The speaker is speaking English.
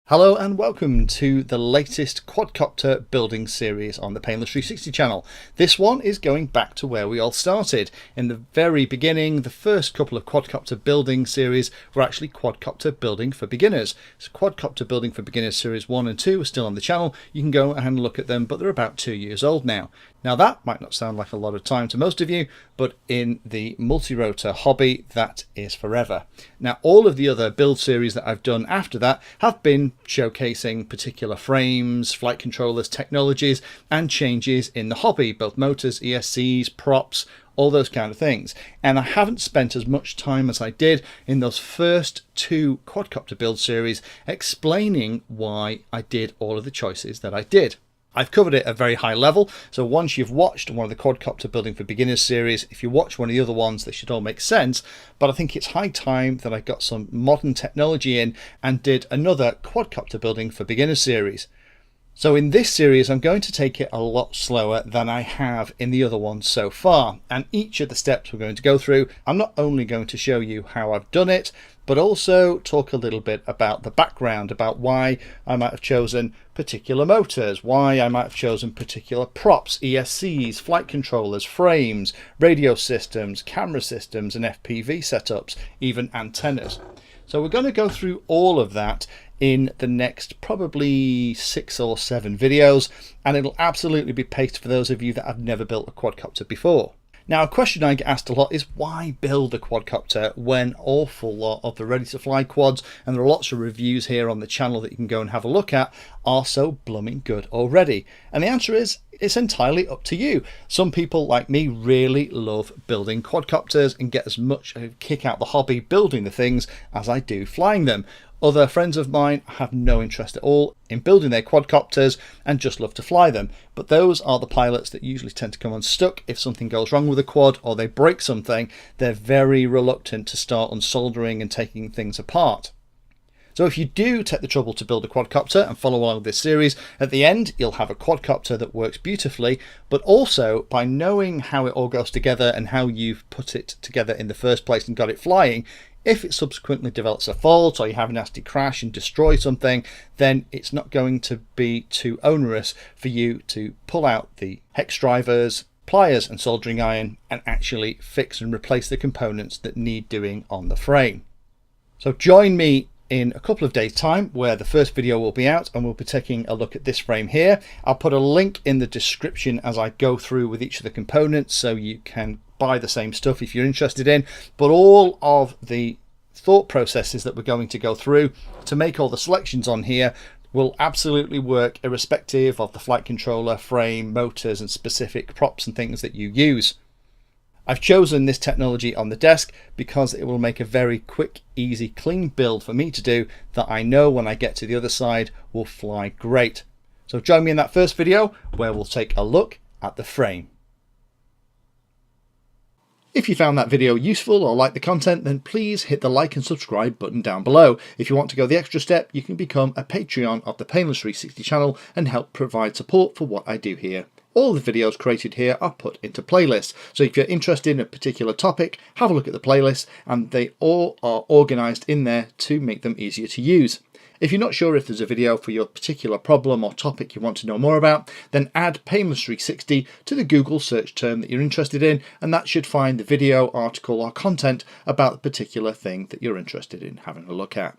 Hello and welcome to the latest quadcopter building series on the Painless 360 channel. This one is going back to where we all started. In the very beginning, the first couple of quadcopter building series were actually quadcopter building for beginners. So quadcopter building for beginners series 1 and 2 are still on the channel. You can go and look at them, but they're about 2 years old now. Now that might not sound like a lot of time to most of you, but in the multi-rotor hobby, that is forever. Now all of the other build series that I've done after that have been showcasing particular frames, flight controllers, technologies, and changes in the hobby, both motors, ESCs, props, all those kind of things. And I haven't spent as much time as I did in those first two quadcopter build series explaining why I did all of the choices that I did. I've covered it at a very high level, so once you've watched one of the quadcopter building for beginners series, if you watch one of the other ones, they should all make sense. But I think it's high time that I got some modern technology in and did another quadcopter building for beginners series. So in this series, I'm going to take it a lot slower than I have in the other ones so far. And each of the steps we're going to go through, I'm not only going to show you how I've done it, but also talk a little bit about the background, about why I might have chosen particular motors, why I might have chosen particular props, ESCs, flight controllers, frames, radio systems, camera systems, and FPV setups, even antennas. So we're going to go through all of that in the next probably 6 or 7 videos, and it'll absolutely be paced for those of you that have never built a quadcopter before. Now, a question I get asked a lot is why build a quadcopter when an awful lot of the ready to fly quads, and there are lots of reviews here on the channel that you can go and have a look at, are so blooming good already? And the answer is it's entirely up to you. Some people like me really love building quadcopters and get as much a kick out the hobby building the things as I do flying them. Other friends of mine have no interest at all in building their quadcopters and just love to fly them. But those are the pilots that usually tend to come unstuck if something goes wrong with a quad or they break something. They're very reluctant to start unsoldering and taking things apart. So if you do take the trouble to build a quadcopter and follow along with this series, at the end you'll have a quadcopter that works beautifully, but also by knowing how it all goes together and how you've put it together in the first place and got it flying, if it subsequently develops a fault or you have a nasty crash and destroy something, then it's not going to be too onerous for you to pull out the hex drivers, pliers and soldering iron and actually fix and replace the components that need doing on the frame. So join me in a couple of days time where the first video will be out and we'll be taking a look at this frame here. I'll put a link in the description as I go through with each of the components so you can buy the same stuff if you're interested in, but all of the thought processes that we're going to go through to make all the selections on here will absolutely work irrespective of the flight controller, frame, motors and specific props and things that you use. I've chosen this technology on the desk because it will make a very quick, easy, clean build for me to do that I know when I get to the other side will fly great. So join me in that first video where we'll take a look at the frame. If you found that video useful or like the content, then please hit the like and subscribe button down below. If you want to go the extra step, you can become a Patreon of the Painless 360 channel and help provide support for what I do here. All the videos created here are put into playlists, so if you're interested in a particular topic, have a look at the playlist, and they all are organised in there to make them easier to use. If you're not sure if there's a video for your particular problem or topic you want to know more about, then add Painless 360 to the Google search term that you're interested in, and that should find the video, article or content about the particular thing that you're interested in having a look at.